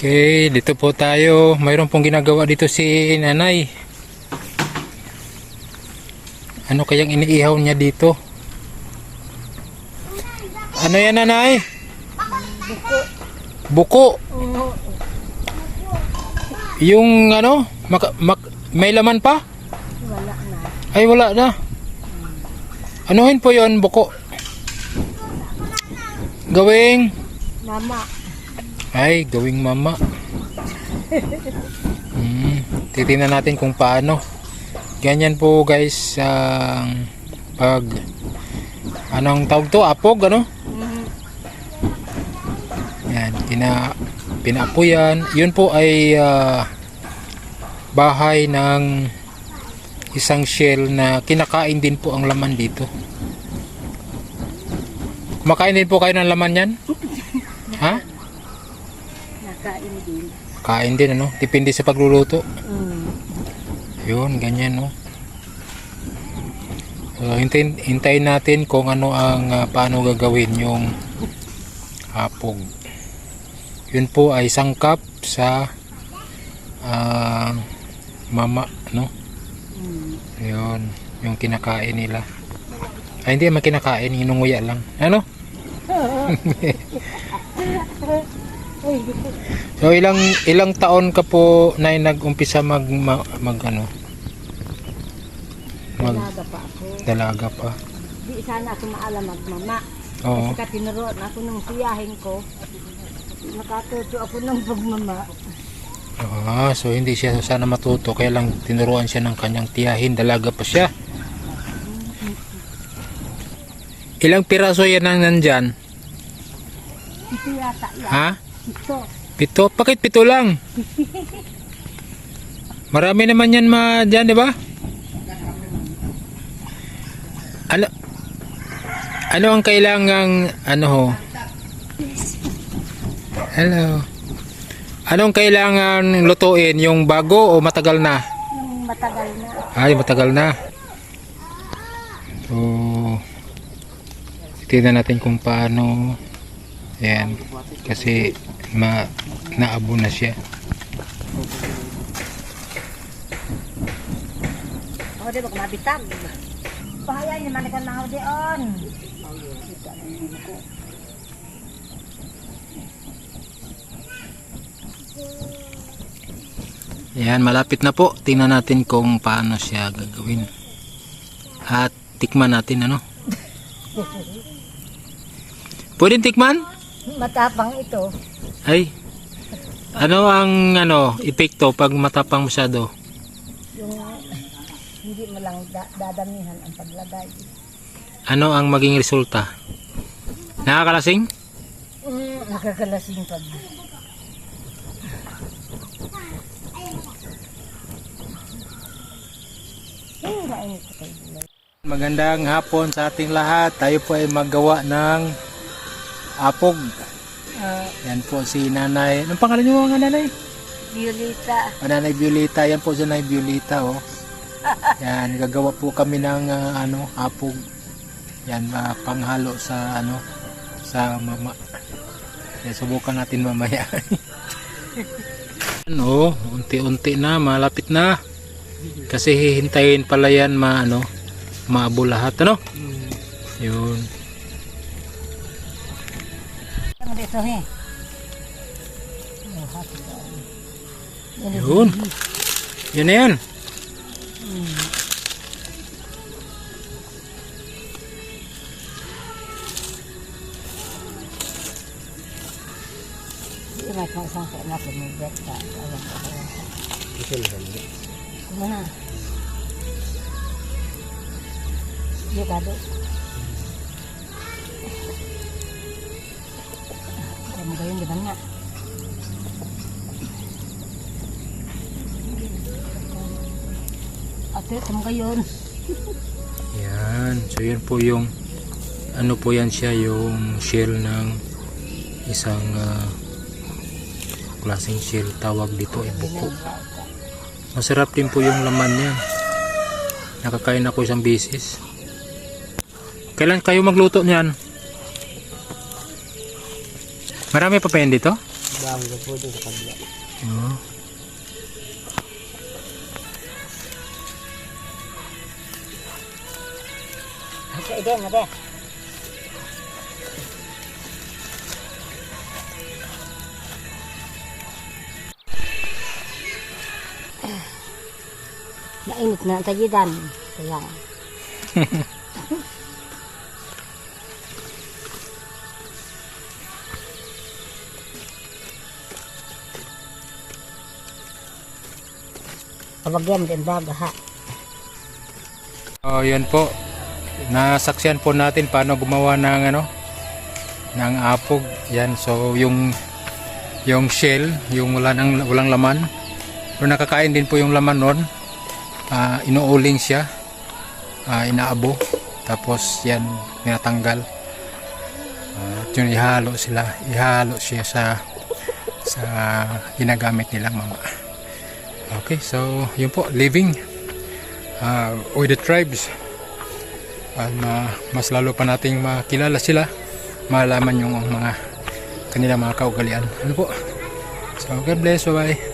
Okay, dito po tayo. Mayroon pong ginagawa dito si nanay. Ano kayang iniihaw niya dito? Ano yan, nanay? Buko. Yung ano, may laman pa? Wala na. Ay, wala na. Anuhin po yon, buko? Gawing? Mama. Ay, gawing mama. Titingnan natin kung paano. Ganyan po guys, pag anong tawag to? Apog, ano? Yan, pinaapoyan. Yun po ay bahay ng isang shell na kinakain din po ang laman dito. Kumakain din po kayo ng laman yan? Ha? Nakain din. Kain din, ano? Depende sa pagluluto. Yun, ganyan, no? So, hintayin natin kung ano ang paano gagawin yung hapog. Yun po ay sangkap sa mama, no? Yun, yung kinakain nila. Ay, hindi naman kinakain, inunguya lang. Ano? So ilang taon ka po na nag-umpisa Dalaga pa ako. dalaga pa? Di sana ako maalam magmama. Oo. Kasi katinuroon ako ng siyahin ko. Nakatuto ako ng pagmama. So hindi siya sana matuto, kaya lang tinuruan siya ng kanyang tiyahin, dalaga pa siya. Ilang piraso yan ang nandyan? Ito yata yan. Ha? Ito. 7? Bakit 7 lang? Marami naman yan dyan, di ba? Ano ang kailangang Hello. Anong kailangan lutuin? Yung bago o matagal na? Yung matagal na. Ay, matagal na. So, tingnan natin kung paano. Ayan. Kasi naabo na siya. O, di ba kumabitag? Pahaya niya man ka na ako diyon. Ayan, malapit na po. Tingnan natin kung paano siya gagawin. At tikman natin, ano? Pwedeng tikman? Matapang ito. Ay, ano ang epekto pag matapang masyado? Yung hindi mo lang dadamihan ang paglagay. Ano ang maging resulta? Nakakalasing? Nakakalasing pag. Magandang hapon sa ating lahat. Tayo po ay maggawa ng apog. Yan po si nanay. Anong pangalan niyo mga nanay? Violeta. Nanay Violeta. Yan po si nanay Violeta. Oh. Yan, gagawa po kami ng apog. Yan, panghalo sa sa mama. Yan, subukan natin mamaya. Unti-unti na, malapit na. Kasi hihintayin pala yan maabo lahat, ano? Yun. Dito, he. Yun. Yun na yan. Ito kung saan ka na pumibet ka. Kumana. Yung kado. Alam mo gayon, di ba nga? Ate, alam mo gayon. Yan. So yun po yung po yan siya, yung shell ng isang klaseng shell. Tawag dito ay buko. Masarap din po yung laman niya. Nakakain ako isang beses. Kailan kayo magluto niyan? Marami pa pa yan dito? Bangga po doon sa kabila. Oh. Sa ide, ade. Mainit na ang tagidan. Kaya. Kabagyan din baga ha. Oh, yun po. Nasaksihan po natin paano gumawa ng ng apog. Yan, so yung shell, yung walang laman. Pero nakakain din po yung laman nun. Inuuling siya. Inaabo. Tapos yan, tinatanggal. At yun ihalo siya sa ginagamit nilang mama. Okay, so yun po, living with the tribes. Mas lalo pa nating makilala sila, malaman yung mga kanilang mga kaugalian. Ano po? So God bless, bye bye.